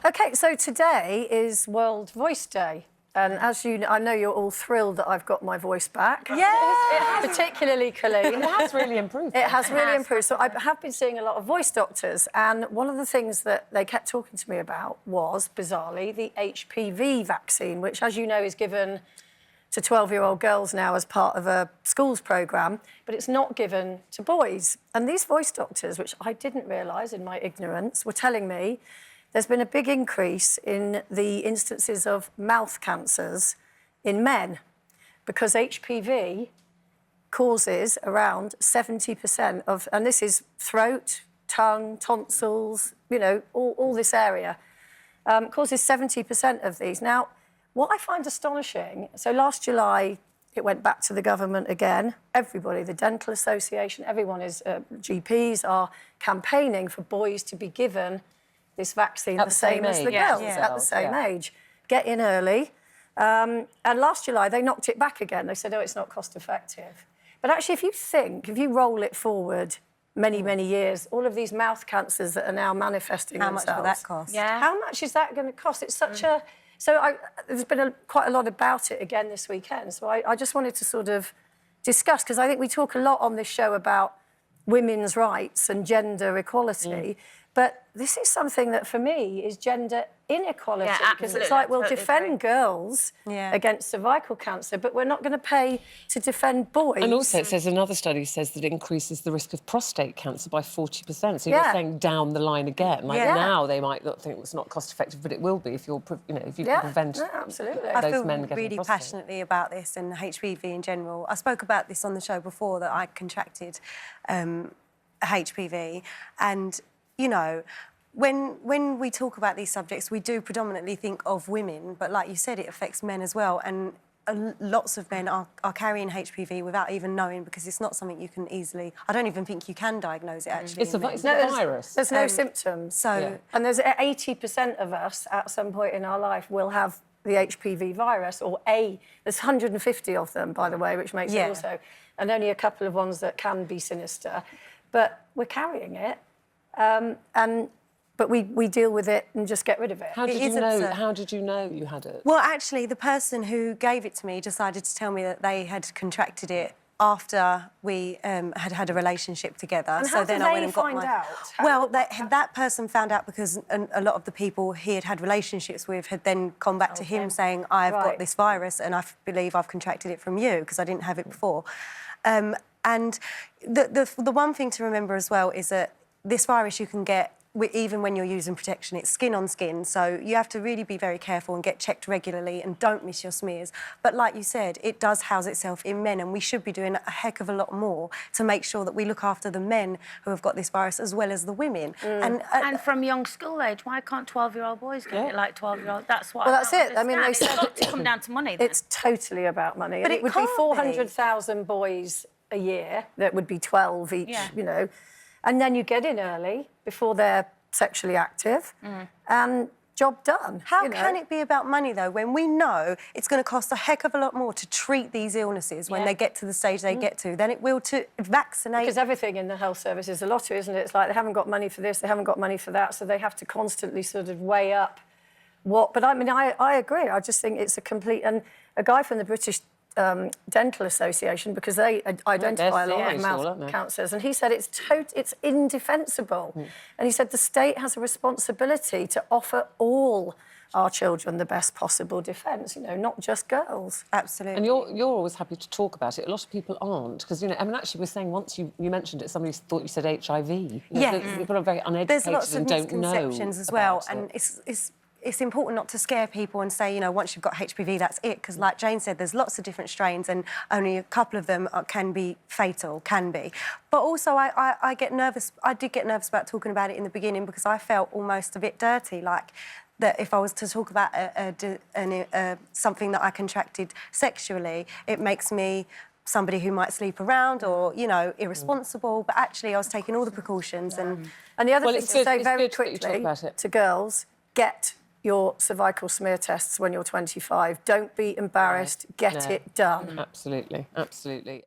OK, so today is World Voice Day. And as you know, I know you're all thrilled that I've got my voice back. Yeah! Particularly Colleen. It has really improved. It has really improved. So I have been seeing a lot of voice doctors, and one of the things that they kept talking to me about was, bizarrely, the HPV vaccine, which, as you know, is given to 12-year-old girls now as part of a schools programme, but it's not given to boys. And these voice doctors, which I didn't realise in my ignorance, were telling me there's been a big increase in the instances of mouth cancers in men because HPV causes around 70% of, and this is throat, tongue, tonsils, you know, all this area, causes 70% of these. Now, what I find astonishing, so last July, it went back to the government again. Everybody, the Dental Association, everyone is, GPs are campaigning for boys to be given this vaccine the same as the girls at the same age. Get in early. And last July, they knocked it back again. They said, oh, it's not cost effective. But actually, if you roll it forward many, many years, all of these mouth cancers that are now manifesting themselves. How much will that cost? Yeah. How much is that going to cost? It's such a... So there's been quite a lot about it again this weekend. So I just wanted to sort of discuss, because I think we talk a lot on this show about women's rights and gender equality. But this is something that, for me, is gender inequality. Because it's like, we'll defend girls against cervical cancer, but we're not going to pay to defend boys. And also, it says another study says that it increases the risk of prostate cancer by 40%. So you're saying down the line again. Like now, they might not think it's not cost effective, but it will be if you're, if you can prevent absolutely. those men getting really prostate. Passionately about this and HPV in general. I spoke about this on the show before, that I contracted HPV, and you know, when we talk about these subjects, we do predominantly think of women, but like you said, it affects men as well. And lots of men are carrying HPV without even knowing, because it's not something you can easily... I don't even think you can diagnose it, actually. It's a virus. There's no symptoms. So, And there's 80% of us, at some point in our life, will have the HPV virus, or there's 150 of them, by the way, which makes it also... And only a couple of ones that can be sinister. But we're carrying it. But we deal with it and just get rid of it. How did you know you had it? Well, actually, the person who gave it to me decided to tell me that they had contracted it after we had a relationship together. And how did they find out? Well, that person found out because a lot of the people he had relationships with had then gone back to him saying, I've got this virus and I believe I've contracted it from you, because I didn't have it before. And the one thing to remember as well is that this virus you can get even when you're using protection. It's skin on skin, so you have to really be very careful and get checked regularly and don't miss your smears. But like you said, it does house itself in men, and we should be doing a heck of a lot more to make sure that we look after the men who have got this virus as well as the women. And from young school age, why can't 12-year-old boys get it like 12-year-old? That's what. Well, that's it. I mean, they said it's got to come down to money. Then. It's totally about money. But it would be 400,000 boys a year. That would be 12 each, you know. And then you get in early before they're sexually active, and job done. How can it be about money, though, when we know it's going to cost a heck of a lot more to treat these illnesses when they get to the stage they get to than it will to vaccinate? Because everything in the health service is a lottery, isn't it? It's like they haven't got money for this, they haven't got money for that, so they have to constantly sort of weigh up what... But I mean, I agree. I just think it's a complete... And a guy from the British Dental Association, because they identify a lot of mouth cancers, and he said it's indefensible. And he said the state has a responsibility to offer all our children the best possible defence, you know, not just girls. Absolutely. And you're always happy to talk about it. A lot of people aren't, because, you know, I mean, actually, we're saying once you mentioned it, somebody thought you said HIV. People are very uneducated. There's lots of and don't know misconceptions as well, and it's important not to scare people and say, you know, once you've got HPV, that's it. Because like Jane said, there's lots of different strains and only a couple of them can be fatal, But also, I get nervous. I did get nervous about talking about it in the beginning because I felt almost a bit dirty, like that if I was to talk about something that I contracted sexually, it makes me somebody who might sleep around or, you know, irresponsible. But actually, I was taking all the precautions. And the other thing to say very quickly to girls, get your cervical smear tests when you're 25. Don't be embarrassed. Get it done. Absolutely, absolutely.